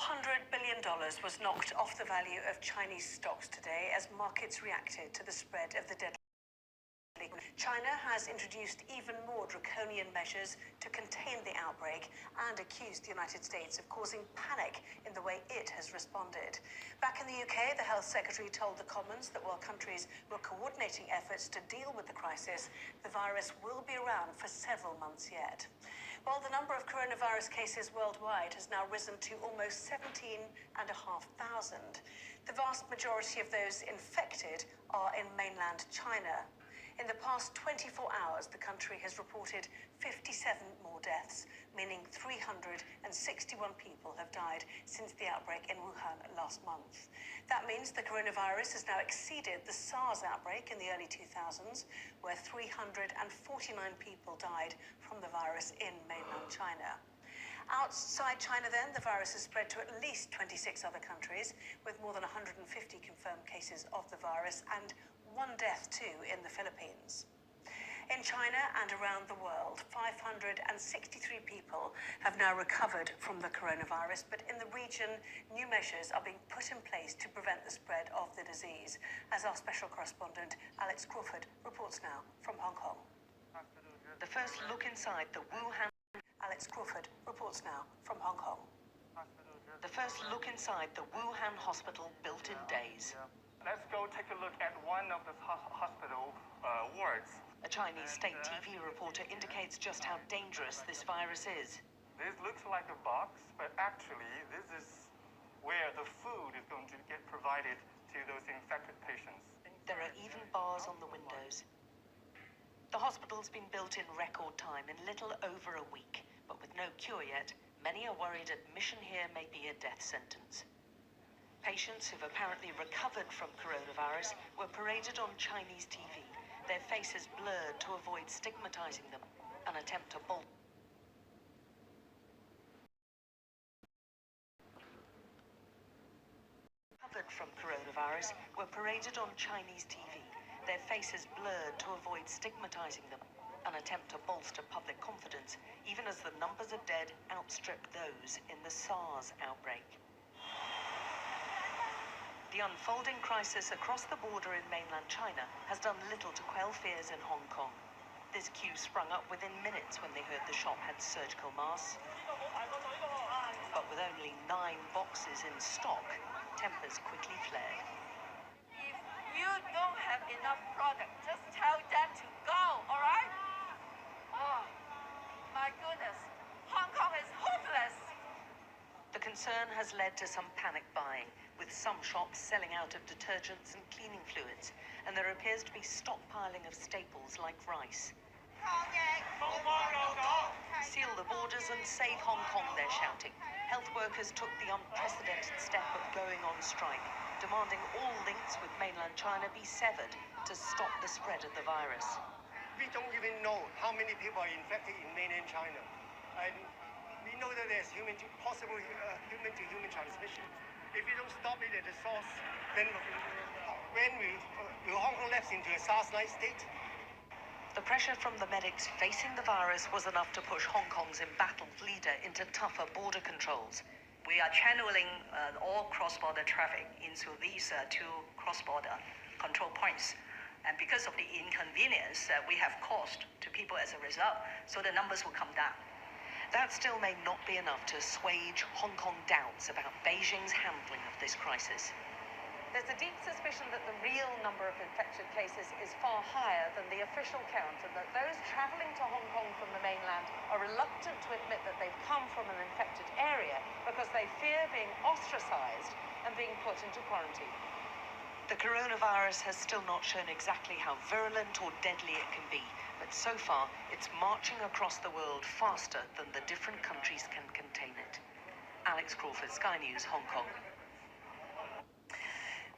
$400 billion was knocked off the value of Chinese stocks today as markets reacted to the spread of the deadly. China has introduced even more draconian measures to contain the outbreak and accused the United States of causing panic in the way it has responded. Back in the UK, the Health Secretary told the Commons that while countries were coordinating efforts to deal with the crisis, the virus will be around for several months yet. While the number of coronavirus cases worldwide has now risen to almost 17,500, the vast majority of those infected are in mainland China. In the past 24 hours, the country has reported 57 more deaths, meaning 361 people have died since the outbreak in Wuhan last month. That means the coronavirus has now exceeded the SARS outbreak in the early 2000s, where 349 people died from the virus in mainland China. Outside China, then, the virus has spread to at least 26 other countries, with more than 150 confirmed cases of the virus and one death, too, in the Philippines. In China and around the world, 563 people have now recovered from the coronavirus, but in the region, new measures are being put in place to prevent the spread of the disease, as our special correspondent Alex Crawford reports now from Hong Kong. The first look inside the Wuhan... Alex Crawford reports now from Hong Kong. The first look inside the Wuhan hospital built in days. Let's go take a look at one of the hospital wards. A Chinese state TV reporter indicates just how dangerous this virus is. This looks like a box, but actually this is where the food is going to get provided to those infected patients. There are even bars on the windows. The hospital's been built in record time, in little over a week, but with no cure yet, many are worried admission here may be a death sentence. Patients who've apparently recovered from coronavirus were paraded on Chinese TV, their faces blurred to avoid stigmatizing them, an attempt to Recovered from coronavirus were paraded on Chinese TV, their faces blurred to avoid stigmatizing them, an attempt to bolster public confidence, even as the numbers of dead outstrip those in the SARS outbreak. The unfolding crisis across the border in mainland China has done little to quell fears in Hong Kong. This queue sprung up within minutes when they heard the shop had surgical masks. But with only 9 boxes in stock, tempers quickly flared. If you don't have enough product, just tell them to go, all right? Oh, my goodness. Hong Kong is hopeless. The concern has led to some panic buying, with some shops selling out of detergents and cleaning fluids, and there appears to be stockpiling of staples like rice. Seal the borders and save Hong Kong, they're shouting. Health workers took the unprecedented step of going on strike, demanding all links with mainland China be severed to stop the spread of the virus. We don't even know how many people are infected in mainland China. And we know that there's possible human-to-human transmission. If we don't stop it at the source, then when will Hong Kong lapse into a SARS-like state? The pressure from the medics facing the virus was enough to push Hong Kong's embattled leader into tougher border controls. We are channeling all cross-border traffic into these 2 cross-border control points. And because of the inconvenience that we have caused to people as a result, so the numbers will come down. That still may not be enough to assuage Hong Kong doubts about Beijing's handling of this crisis. There's a deep suspicion that the real number of infected cases is far higher than the official count, and that those travelling to Hong Kong from the mainland are reluctant to admit that they've come from an infected area because they fear being ostracised and being put into quarantine. The coronavirus has still not shown exactly how virulent or deadly it can be, but so far it's marching across the world faster than the different countries can contain it. Alex Crawford, Sky News, Hong Kong.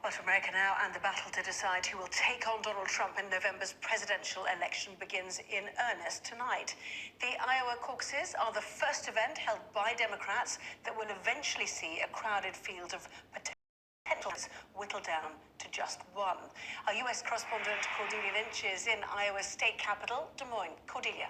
Well, to America now, and the battle to decide who will take on Donald Trump in November's presidential election begins in earnest tonight. The Iowa caucuses are the first event held by Democrats that will eventually see a crowded field of potentials whittled down to just one. Our U.S. correspondent Cordelia Lynch is in Iowa's state capital, Des Moines. Cordelia.